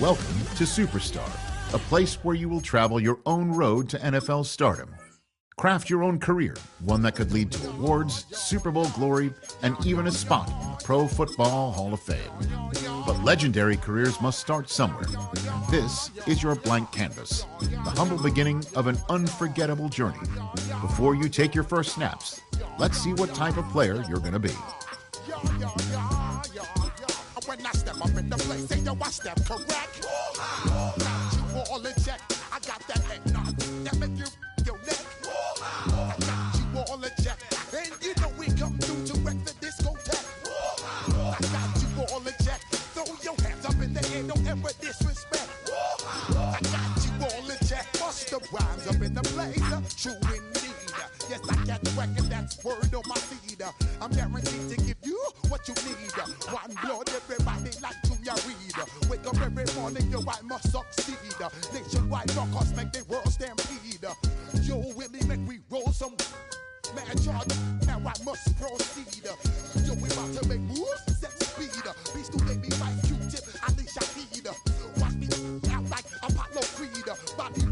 Welcome to Superstar, a place where you will travel your own road to NFL stardom. Craft your own career, one that could lead to awards, Super Bowl glory, and even a spot in the Pro Football Hall of Fame. But legendary careers must start somewhere. This is your blank canvas, the humble beginning of an unforgettable journey. Before you take your first snaps, let's see what type of player you're going to be. When I step up in the place, say yo, I step correct. Got you all in check. I got that head nod that make you your neck. I got you all in check. And you know we come through to wreck the discotheque. I got you all in check. Throw your hands up in the air, don't ever disrespect. I got you all in check. Bust the rhymes up in the place. True indeed. Yes, I got record, that's word on my feed. I'm guaranteed to give you what you need. One blood, everybody like Junior Reed. Wake up every morning, yo, I must succeed. Nationwide knockouts make the world stampede. Yo, Willie, make we roll some mad charge. Now I must proceed. Yo, we about to make moves, set speed. Beast to make me fight Q-tip, Alicia Heed. Watch me out like Apollo Creed. Body,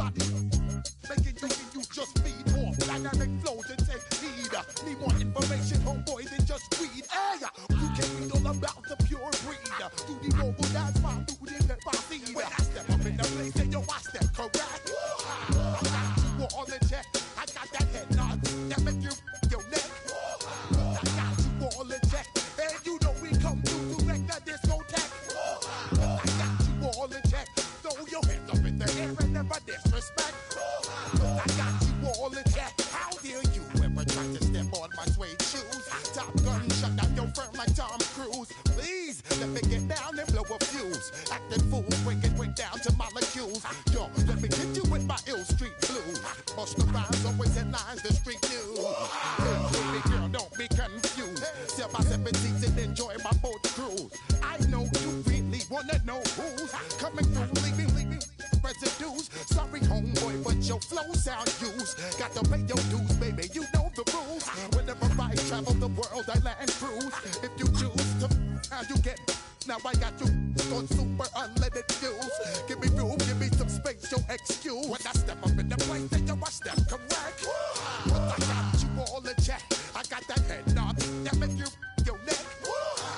making you just feed more. Dynamic flows and take heed. Need more information, homeboy, than just read. Hey, you can read all about the pure breed. Do the vocal dance, my duty, let my seed. When I step up in the place, then yo, I step correct. I got you all in check. I got that head nod that make you your neck. I got you all in check. And you know we come through to wreck the discotheque. I got you all in check. Throw your hands up in the air and never disrespect. I got you all in check. How dare you ever try to step on my suede shoes? Top Gun shut down your firm like Tom Cruise. Please let me get down and blow a fuse. Acting fool, break it way down to molecules. Yo, let me hit you with my ill street blues. Bust the rhymes, always headlines the street news. Hey, baby girl, don't be confused. Sell my 17s and enjoy my boat cruise. I know you really wanna know who's coming through, leaving residues. Sorry, homeboy, but your flow sound used. Got to pay your dues, baby, you know the rules. Whenever I travel the world, I land cruise. If you choose to, how you get. Now I got you on super unleaded views. Give me room, give me some space, your excuse. When I step up in the place, then yo, I step correct. But I got you all in check. I got that head nod that make you your neck.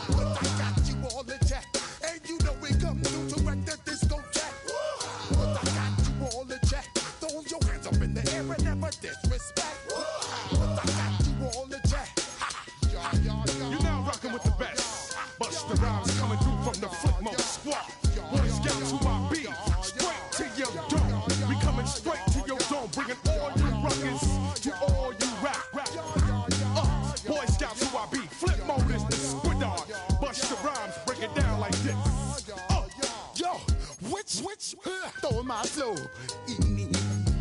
But I got you all in check. And you know we come through to wreck the discotheque. But I got you all in check. Throw your hands up in the air and never disrespect. But I got you all in check. You're now rocking with the best. Bust the rhymes coming through from the Flipmode squad. Boy Scouts who I be, straight to your dome. We coming straight to your dome, bringing all you ruckus to all you rap. Boy Scouts who I be, Flipmode is the squid dog. Bust the rhymes, break it down like this. Yo, which, throw my flow. Eeny,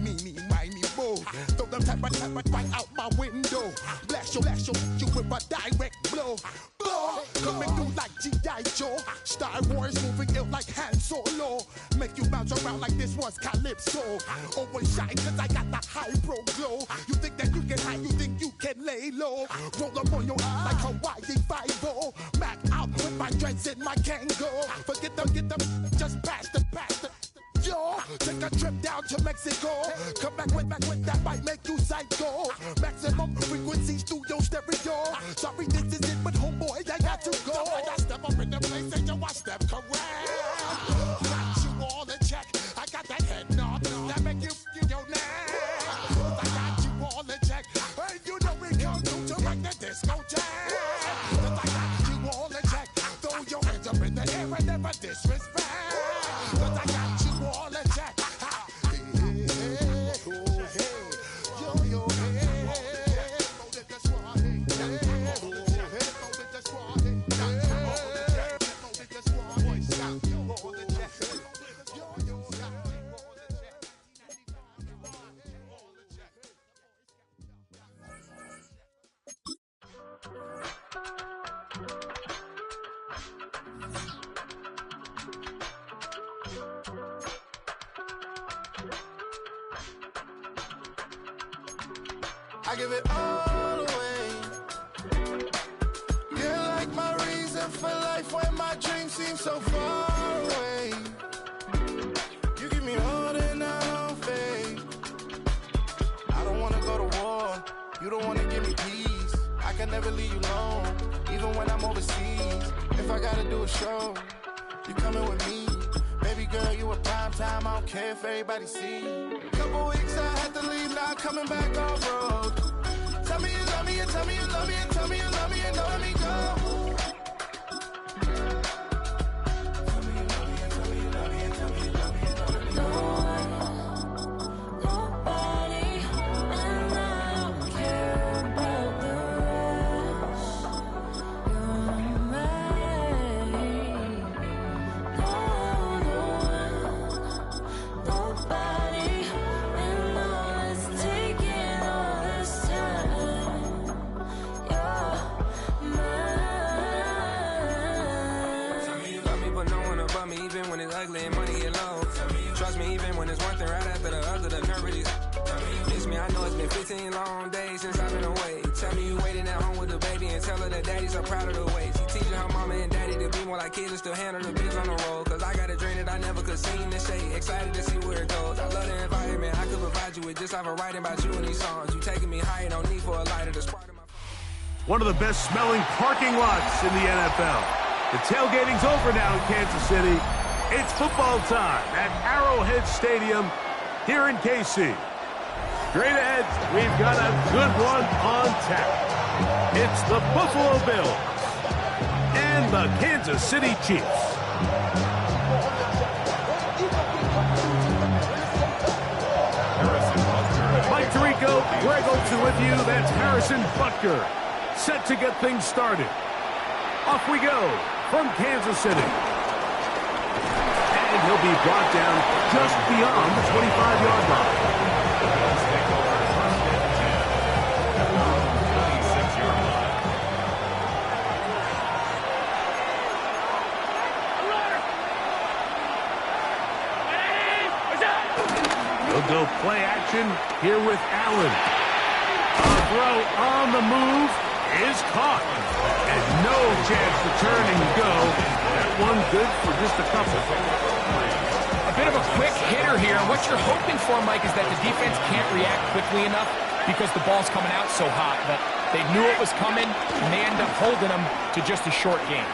meeny, miny, mo. Throw them type of right out my window. Blast you with a direct blow. Coming through like G.I. Joe. Star Wars moving ill like Han Solo. Make you bounce around like this was Calypso. Always shine cause I got the high pro glow. You think that you can hide, you think you can lay low. Roll up on your eye like Hawaii 5-0. Mac out with my dreads in my Kango. Forget them, just pass the. Yo, take a trip down to Mexico. Come back with that might make you psycho. Maximum frequency studio stereo. Sorry, this is it, but homeboy, I got to go. When I step up in the place, and yo, I step correct. Got you all in check. I got that head nod that make you your neck. I got you all in check. And you know we come through to wreck the discotheque. I got you all in check. Throw your hands up in the air and never disrespect. I got you all in check. Yo, hey. I give it all away. You're like my reason for life when my dreams seem so far away. You give me all that I don't fade. I don't wanna go to war. You don't wanna give me peace. I can never leave you alone, even when I'm overseas. If I gotta do a show, you coming with me. Baby girl, you a prime time. I don't care if everybody see. Couple weeks I had to leave, now I'm coming back off road. Tell me you love me, and tell me you love me, and tell me you love me, and don't let me go. Trust me, even when it's one thing right after the other, the nerve is. Miss me, I know it's been 15 long days since I've been away. Tell me you waiting at home with the baby and tell her that daddy's so proud of the way. She teaching her mama and daddy to be more like kids and still handle the biz on the road. Cause I got a dream that I never could sing and say. Excited to see where it goes. I love the environment. I could provide you with just like a writing about you in these songs. You taking me higher, no need for a lighter to spark in my phone. One of the best smelling parking lots in the NFL. The tailgating's over now in Kansas City. It's football time at Arrowhead Stadium here in KC. Straight ahead, we've got a good one on tap. It's the Buffalo Bills and the Kansas City Chiefs. Mike Tirico, Greg Olsen with you. That's Harrison Butker, set to get things started. Off we go from Kansas City. And he'll be brought down just beyond the 25-yard line. He'll go play action here with Allen. A throw on the move is caught. And no chance to turn and go. That one good for just a couple. A bit of a quick hitter here. What you're hoping for, Mike, is that the defense can't react quickly enough because the ball's coming out so hot. But they knew it was coming, and they end up holding them to just a short game.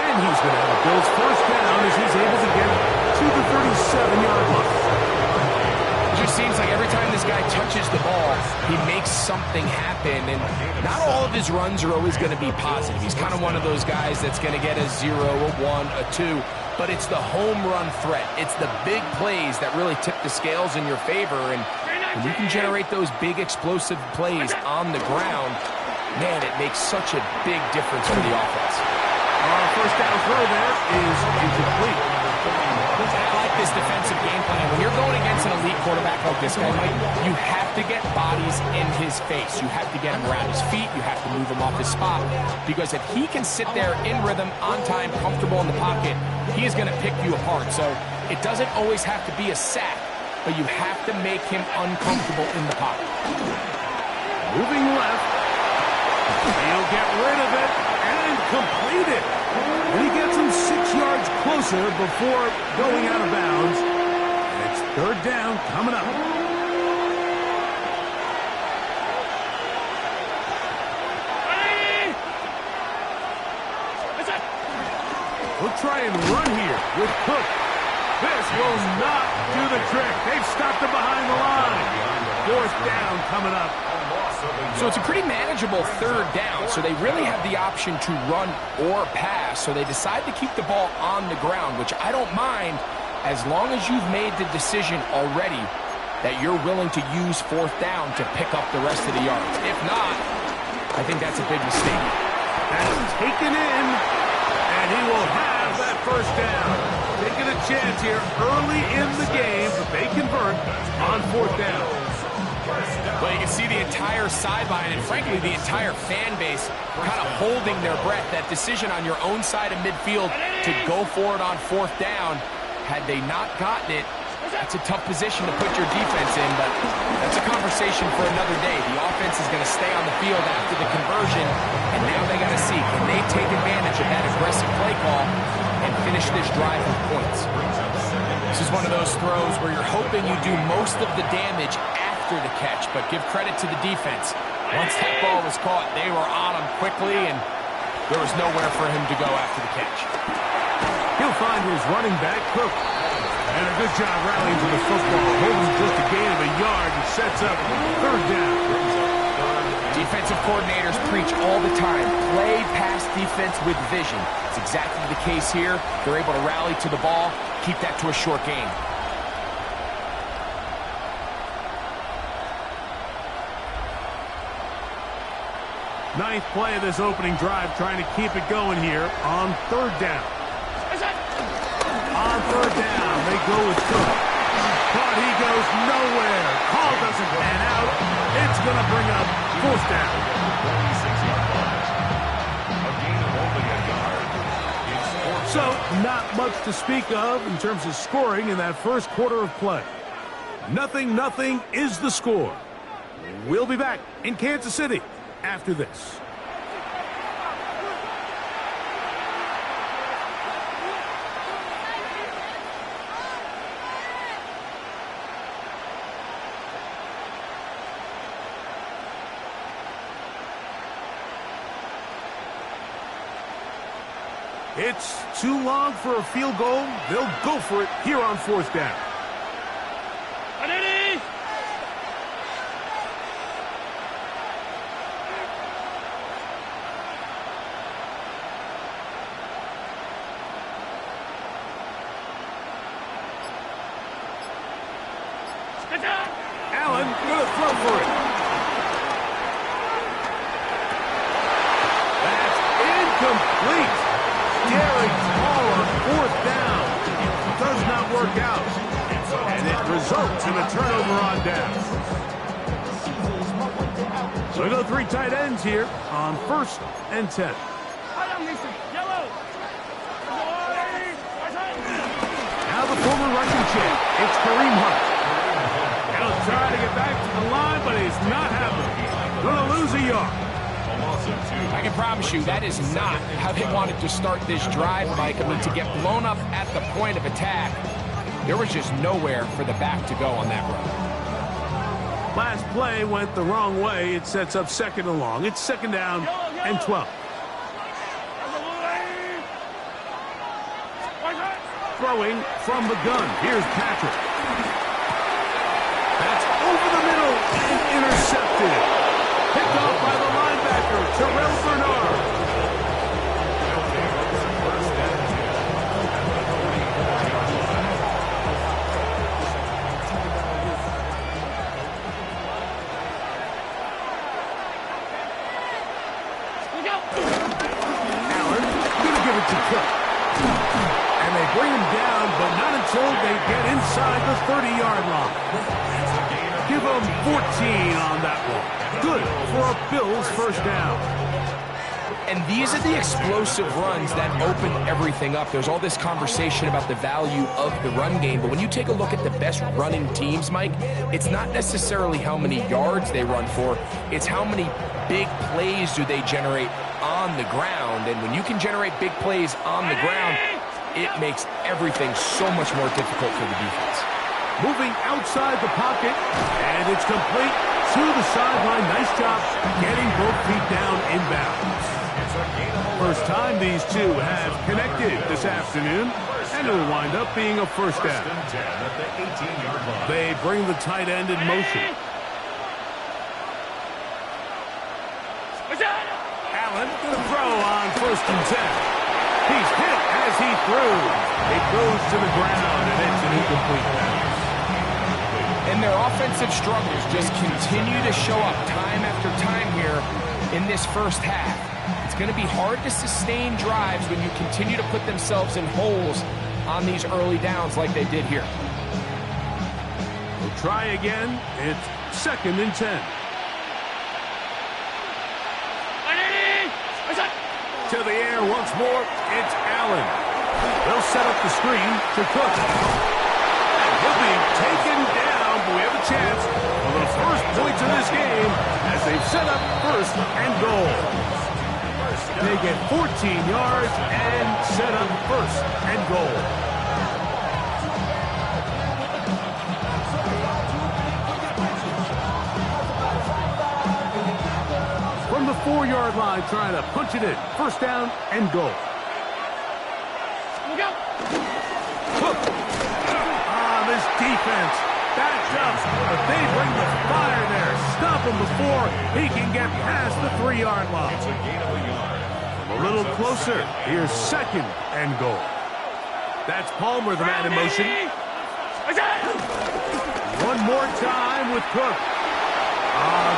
And he's going to have a Bills first down as he's able to get to the 37-yard line. It just seems like every time this guy touches the ball, he makes something happen. And not all of his runs are always going to be positive. He's kind of one of those guys that's going to get a 0, a 1, a 2. But it's the home run threat. It's the big plays that really tip the scales in your favor. And when you can generate those big explosive plays on the ground, man, it makes such a big difference for the offense. First down throw there is incomplete. I like this defensive game plan. When you're going against an elite quarterback like this guy, Mike, you have to get bodies in his face. You have to get him around his feet. You have to move him off his spot. Because if he can sit there in rhythm, on time, comfortable in the pocket, he is going to pick you apart. So it doesn't always have to be a sack, but you have to make him uncomfortable in the pocket. Moving left. He'll get rid of it and complete it. And he gets him 6 yards closer before going out of bounds. It's third down coming up. We'll try and run here with Cook. This will not do the trick. They've stopped him behind the line. Fourth down coming up. So it's a pretty manageable third down, so they really have the option to run or pass, so they decide to keep the ball on the ground, which I don't mind as long as you've made the decision already that you're willing to use fourth down to pick up the rest of the yards. If not, I think that's a big mistake. That's taken in, and he will have that first down. Taking a chance here early in the game, but they convert on fourth down. Well, you can see the entire sideline and, frankly, the entire fan base kind of holding their breath. That decision on your own side of midfield to go for it on fourth down, had they not gotten it, That's a tough position to put your defense in, but that's a conversation for another day. The offense is going to stay on the field after the conversion, and now they got to see, can they take advantage of that aggressive play call and finish this drive with points? This is one of those throws where you're hoping you do most of the damage after the catch, but give credit to the defense. Once that ball was caught, they were on him quickly, and there was nowhere for him to go after the catch. He'll find his running back, Cook. And a good job rallying to the football. Holding just a gain of a yard and sets up third down. Defensive coordinators preach all the time, play pass defense with vision. It's exactly the case here. They're able to rally to the ball, keep that to a short gain. Ninth play of this opening drive, trying to keep it going here on third down. On third down, they go with Cook. But he goes nowhere. Call doesn't pan out. It's going to bring up fourth down. So, not much to speak of in terms of scoring in that first quarter of play. 0-0 is the score. We'll be back in Kansas City after this. It's too long for a field goal. They'll go for it here on fourth down. Allen going to throw for it. That's incomplete. Derek Hall on fourth down. Does not work out. And it results in a turnover on down. So we go three tight ends here on 1st and 10. Now the former Russian champ, it's Kareem Hunt. He'll try to get back to the line, but he's not happening. Going to lose a yard. I can promise you that is not how they wanted to start this drive, Mike. I mean, to get blown up at the point of attack, there was just nowhere for the back to go on that run. Last play went the wrong way. It sets up second and long. It's second down and 12. Throwing from the gun. Here's Patrick. That's over the middle and intercepted. Picked off by the linebacker, Terrell Bernard. Allen going to give it to Cook. And they bring him down, but not until they get inside the 30-yard line. Give them 14 on that one. Good for a Bills first down. And these are the explosive runs that open everything up. There's all this conversation about the value of the run game, but when you take a look at the best running teams, Mike, it's not necessarily how many yards they run for, it's how many big plays do they generate on the ground. And when you can generate big plays on the ground, it makes everything so much more difficult for the defense. Moving outside the pocket, and it's complete to the sideline. Nice job getting both feet down inbounds. First time these two have connected this afternoon, and it will wind up being a first down. They bring the tight end in motion. Allen going to throw on 1st and 10. He's hit as he throws. It goes to the ground, and it's an incomplete pass. And their offensive struggles just continue to show up time after time here in this first half. It's going to be hard to sustain drives when you continue to put themselves in holes on these early downs like they did here. We'll try again. It's 2nd and 10. To the air once more. It's Allen. They'll set up the screen to Cook. He'll be taken down, but we have a chance for the first points of this game as they've set up first and goal. They get 14 yards and set up first and goal. From the 4-yard line, trying to punch it in. First down and goal. This defense backed up, but they bring the fire there. Stop him before he can get past the 3-yard line. It's a gain of a yard. A little closer. Here's second and goal. That's Palmer, the man in motion. One more time with Cook.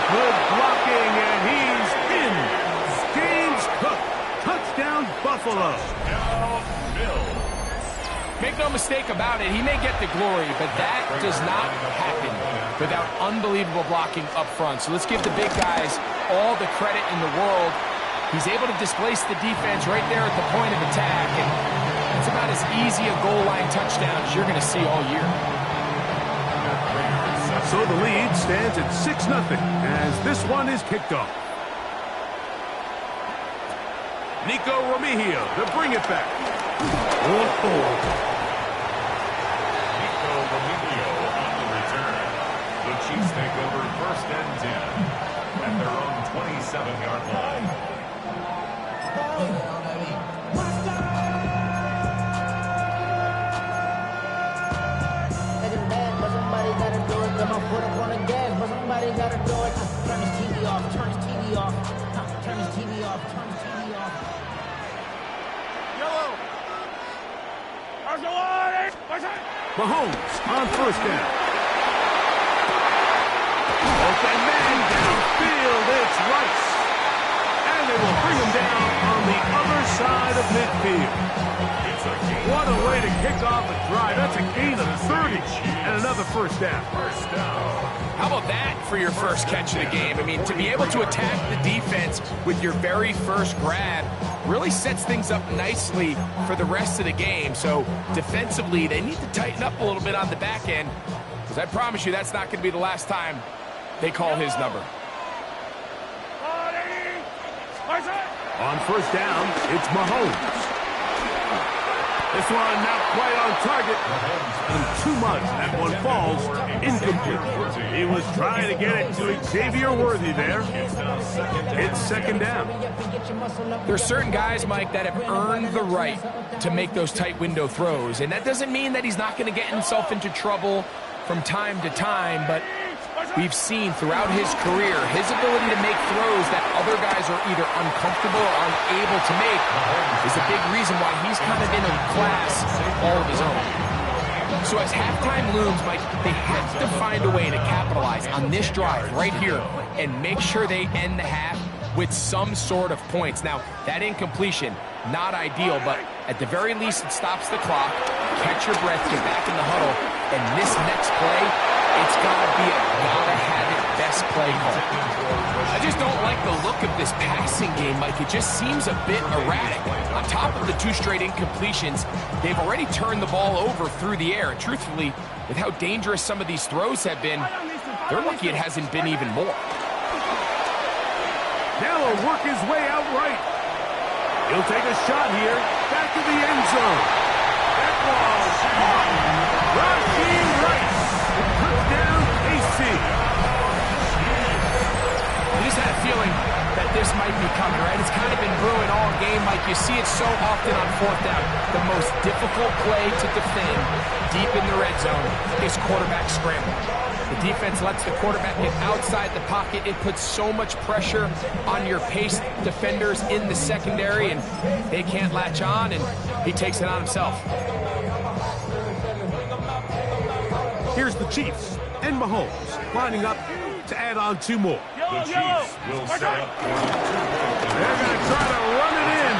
Good blocking, and he's in. James Cook. Touchdown, Buffalo. Now, Bill. Make no mistake about it, he may get the glory, but that does not happen without unbelievable blocking up front. So let's give the big guys all the credit in the world. He's able to displace the defense right there at the point of attack, and it's about as easy a goal line touchdown as you're going to see all year. So the lead stands at 6-0 as this one is kicked off. Nico Romeo to bring it back. Nico Romeo on the return. The Chiefs take over first and 10 at their own 27-yard line. Somebody gotta do it. Got my foot up on the gas, but somebody gotta do it. Turn his TV off. Turn his TV off. Turn his TV off. Turn his TV off. Mahomes on first down. Open man downfield. It's Rice. And they will bring him down on the other side of midfield. What a way to kick off a drive. That's a gain of 30 and another first down. How about that for your first catch of the game? I mean, to be able to attack the defense with your very first grab really sets things up nicely for the rest of the game. So defensively, they need to tighten up a little bit on the back end, because I promise you that's not going to be the last time they call his number. On first down, it's Mahomes. This one not quite on target. And too much. That one falls incomplete. He was trying to get it to Xavier Worthy there. It's second down. There's certain guys, Mike, that have earned the right to make those tight window throws. And that doesn't mean that he's not going to get himself into trouble from time to time, but we've seen throughout his career his ability to make throws that other guys are either uncomfortable or unable to make is a big reason why he's kind of in a class all of his own. So as halftime looms, Mike, they have to find a way to capitalize on this drive right here and make sure they end the half with some sort of points. Now, that incompletion, not ideal, but at the very least it stops the clock. Catch your breath, get back in the huddle, and this next play, it's got to be a gotta-have-it best play call. I just don't like the look of this passing game, Mike. It just seems a bit erratic. On top of the 2 straight incompletions, they've already turned the ball over through the air. And truthfully, with how dangerous some of these throws have been, they're lucky it hasn't been even more. Now he'll work his way out right. He'll take a shot here. Back to the end zone. That ball. Rashee Rice. Touchdown, KC. I just had a feeling that this might be coming, right? It's kind of been brewing all game, Mike. You see it so often on fourth down. The most difficult play to defend deep in the red zone is quarterback scramble. The defense lets the quarterback get outside the pocket. It puts so much pressure on your paced defenders in the secondary, and they can't latch on, and he takes it on himself. Here's the Chiefs and Mahomes lining up to add on 2 more. The Chiefs will set up. They're going to try to run it in.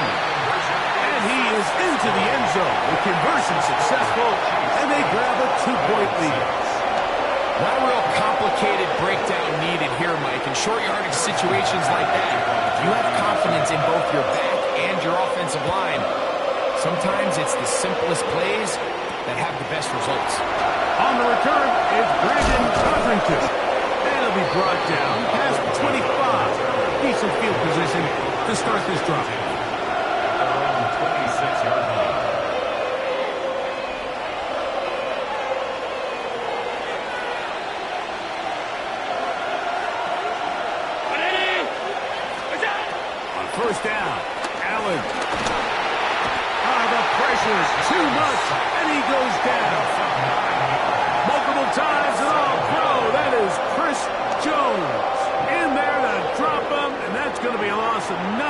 And he is into the end zone. The conversion successful, and they grab a 2-point lead. Not a real complicated breakdown needed here, Mike. In short yardage situations like that, if you have confidence in both your back and your offensive line, sometimes it's the simplest plays that have the best results. On the return, it's Brandon Codrington. And he'll be brought down past the 25. Decent field position to start this drive. Around 26-yard line. On first down, Allen. The pressure's too much, and he goes down. Multiple times, and all-pro. That is Chris Jones in there to drop him, and that's going to be a loss of 9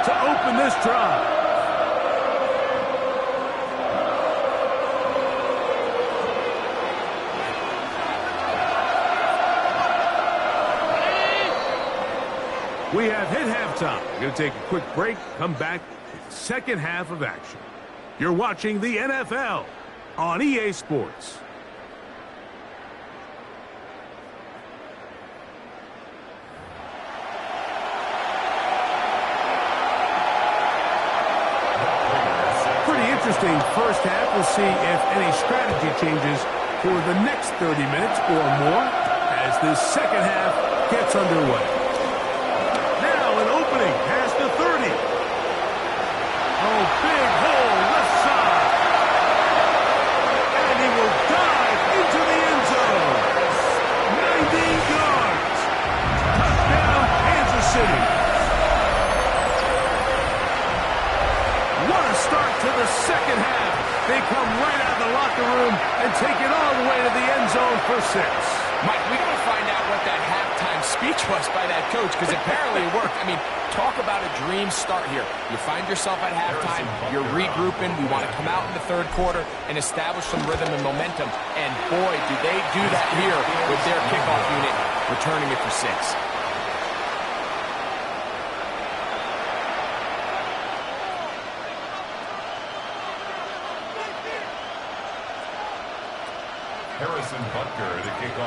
to open this drive. We have hit halftime. We're going to take a quick break, come back with the second half of action. You're watching the NFL on EA Sports. Pretty interesting first half. We'll see if any strategy changes for the next 30 minutes or more as this second half gets underway. Now an opening past the 30. Oh, big hole left side. And he will dive into the end zone. 90 yards. Touchdown, Kansas City. What a start to the second half. They come right out of the locker room and take it all the way to the end zone for 6. Mike, we got to find out what that halftime speech was by that coach, because apparently it worked. I mean, talk about a dream start here. You find yourself at halftime, you're regrouping, we want to come out in the third quarter and establish some rhythm and momentum, and boy, do they do that here with their kickoff unit, returning it for 6.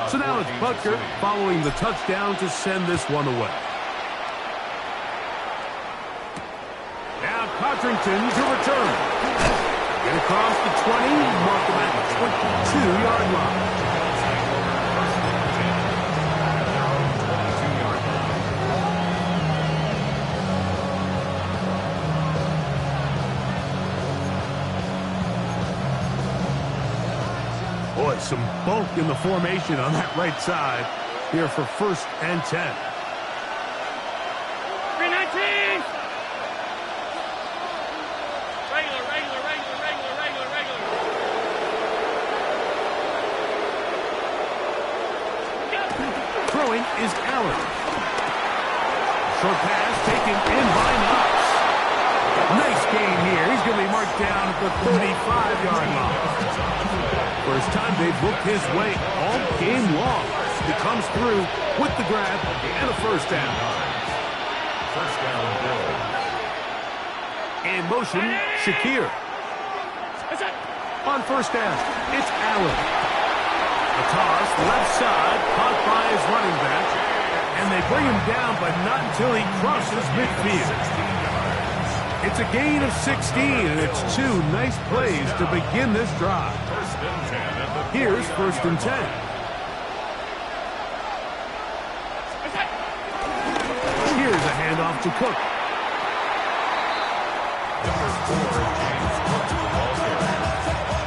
So now it's Butker following the touchdown to send this one away. Now Codrington to return. Get across the 20, mark him at the 22-yard line. Boy, some bulk in the formation on that right side here for 1st and 10. 319! Regular. Throwing is Allen. Short pass taken in by Knox. Nice gain here. He's going to be marked down at the 35-yard line. First time they've booked his way all game long. He comes through with the grab and a first down. First down, Bill. In motion, Shakir. On first down, it's Allen. A toss, left side, caught by his running back. And they bring him down, but not until he crosses midfield. It's a gain of 16, and it's 2 nice plays to begin this drive. Here's 1st and 10. Here's a handoff to Cook. Number 4, James Cook to the ball carrier.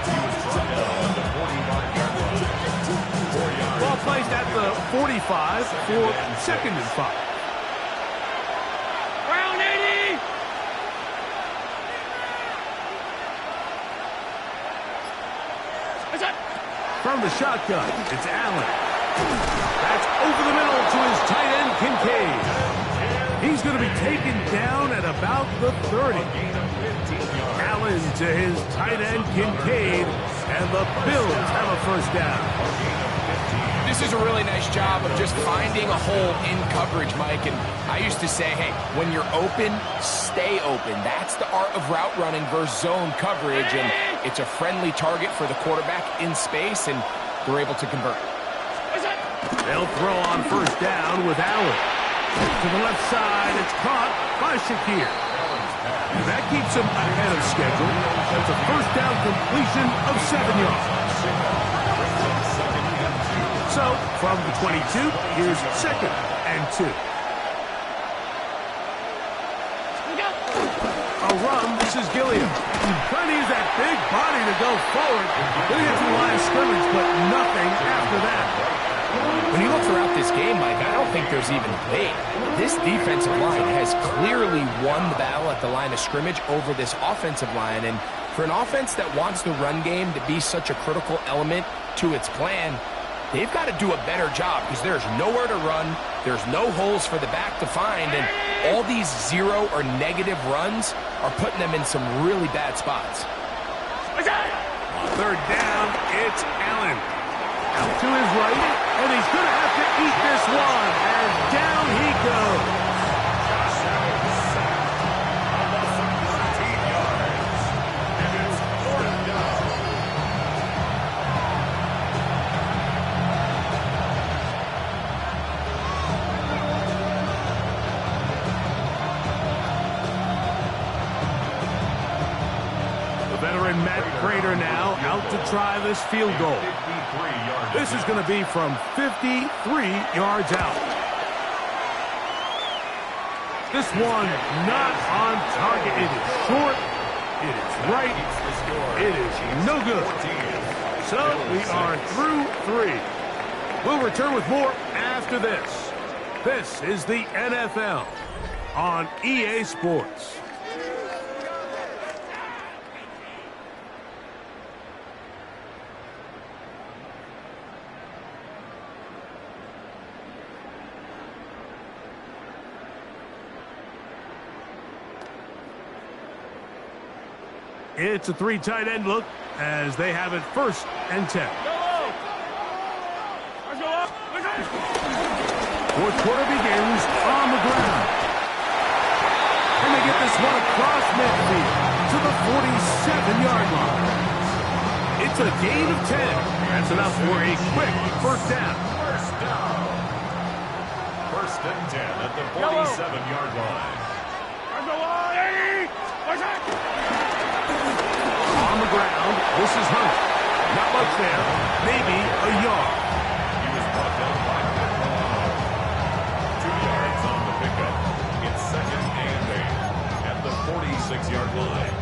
He was brought down at the 45-yard line. 4 yards. Ball placed at the 45 for 2nd and 5. Brown 80! From the shotgun, it's Allen. That's over the middle to his tight end, Kincaid. He's going to be taken down at about the 30. Allen to his tight end, Kincaid, and the Bills have a first down. This is a really nice job of just finding a hole in coverage, Mike. And I used to say, hey, when you're open, stay open. That's the art of route running versus zone coverage. And it's a friendly target for the quarterback in space, and they're able to convert. They'll throw on first down with Allen. To the left side, it's caught by Shakir. And that keeps him ahead of schedule. That's a first down completion of 7 yards. So, from the 22, here's 2nd and 2. A run, this is Gilliam. Trying to use that big body to go forward. Then he gets to the line of scrimmage, but nothing after that. When you look throughout this game, Mike, I don't think there's even debate. This defensive line has clearly won the battle at the line of scrimmage over this offensive line. And for an offense that wants the run game to be such a critical element to its plan, they've got to do a better job because there's nowhere to run. There's no holes for the back to find. And all these 0 or negative runs are putting them in some really bad spots. Third down, it's Allen. Out to his right, and he's going to have to eat this one, and down he goes. The veteran Matt Prater now out to try this field goal. This is going to be from 53 yards out. This one not on target. It is short. It is right. It is no good. So we are through 3. We'll return with more after this. This is the NFL on EA Sports. It's a 3 tight end look as they have it 1st and 10. Fourth quarter begins on the ground. And they get this one across midfield to the 47-yard line. It's a gain of 10. That's enough for a quick first down. First and 10 at the 47-yard line. On the ground, this is Hunt. Not much there, maybe a yard. He was brought down by 2 yards on the pickup. It's 2nd and 8 at the 46-yard line.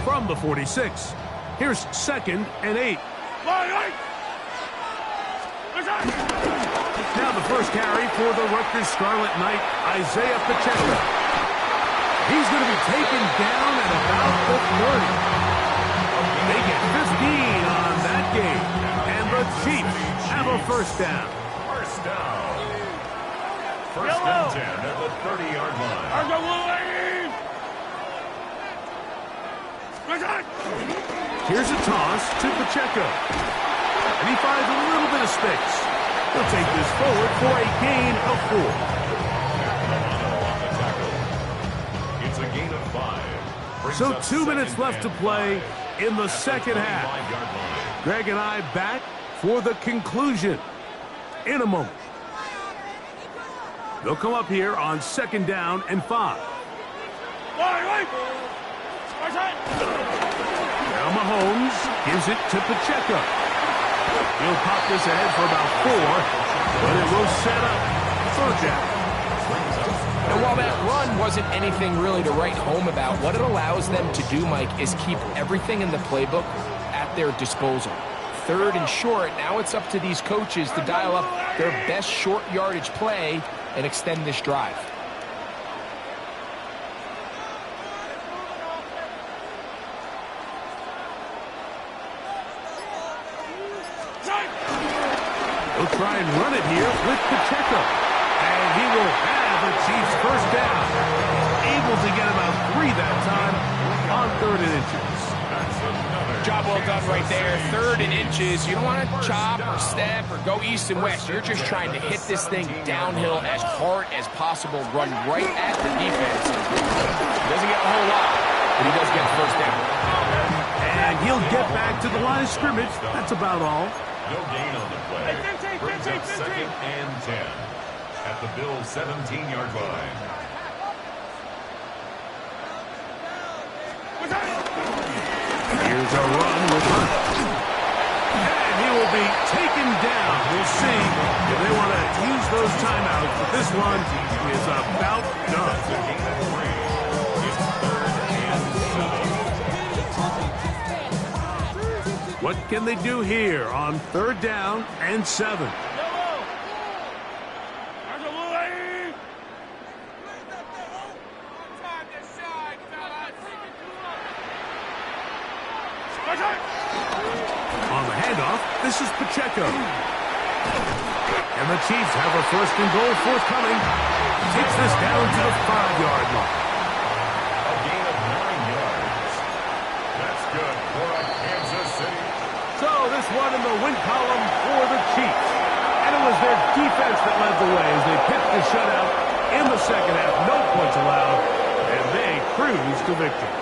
From the 46, here's 2nd and 8. Now the first carry for the Rutgers Scarlet Knight, Isaiah Pacheco. He's going to be taken down at about the 30. They get 15 on that game, and the Chiefs have a first down. First down. First and 10 at the 30-yard line. Here's a toss to Pacheco. And he finds a little bit of space. He'll take this forward for a gain of 4. So 2 minutes left to play in the second half. Greg and I back for the conclusion in a moment. They'll come up here on 2nd down and 5. Now Mahomes gives it to Pacheco. He'll pop this ahead for about 4, but it will set up 3rd down. And while that run wasn't anything really to write home about, what it allows them to do, Mike, is keep everything in the playbook at their disposal. 3rd and short, now it's up to these coaches to dial up their best short yardage play and extend this drive. He'll try and run it here with Pacheco. And he will have the Chiefs first down. Able to get about 3 that time on 3rd and inches. Job well done right there. 3rd and inches. You don't want to chop or step or go east and west. You're just trying to hit this thing downhill as hard as possible. Run right at the defense. He doesn't get a whole lot, but he does get the first down. And he'll get back to the line of scrimmage. That's about all. No gain on the play. Brings up 2nd and 10. at the Bills' 17-yard line. Here's a run with Hunt. And he will be taken down. We'll see if they want to use those timeouts. But this one is about done. What can they do here on 3rd down and 7? On the handoff, this is Pacheco. And the Chiefs have a 1st and goal forthcoming. Takes this down to the 5-yard line. A gain of 9 yards. That's good for Kansas City. So this one in the win column for the Chiefs. And it was their defense that led the way as they picked the shutout in the second half. No points allowed, and they cruise to victory.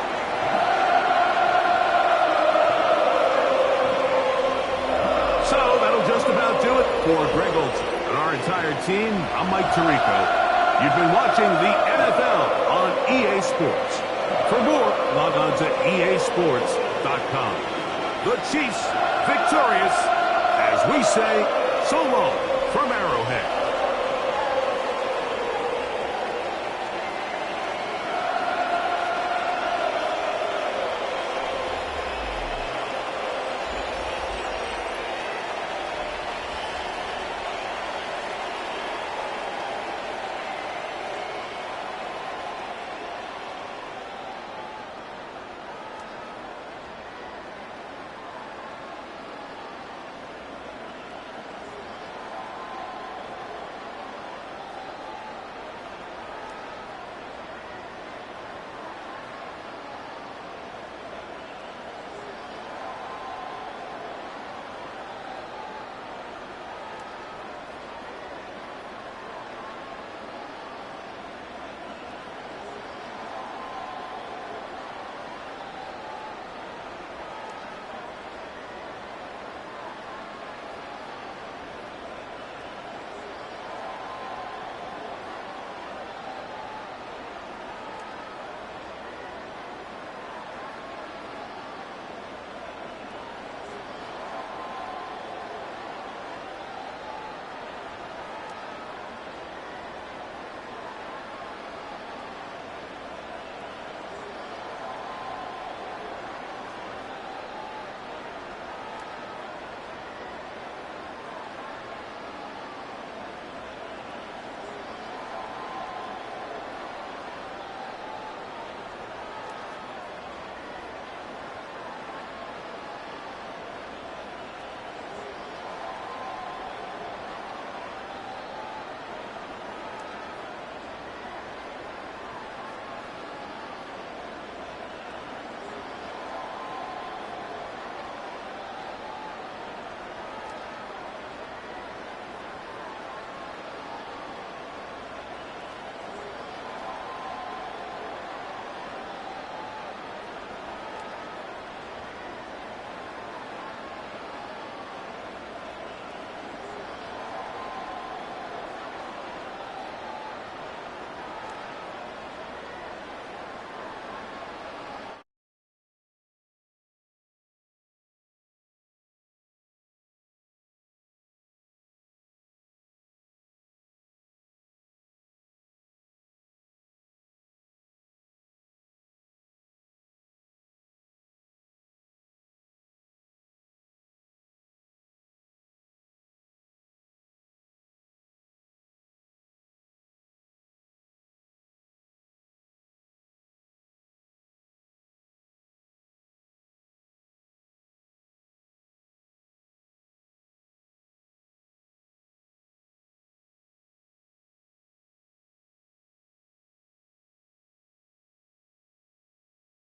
So that'll just about do it for Greg Olsen and our entire team. I'm Mike Tirico. You've been watching the NFL on EA Sports. For more, log on to easports.com. The Chiefs victorious as we say so long from Arrowhead.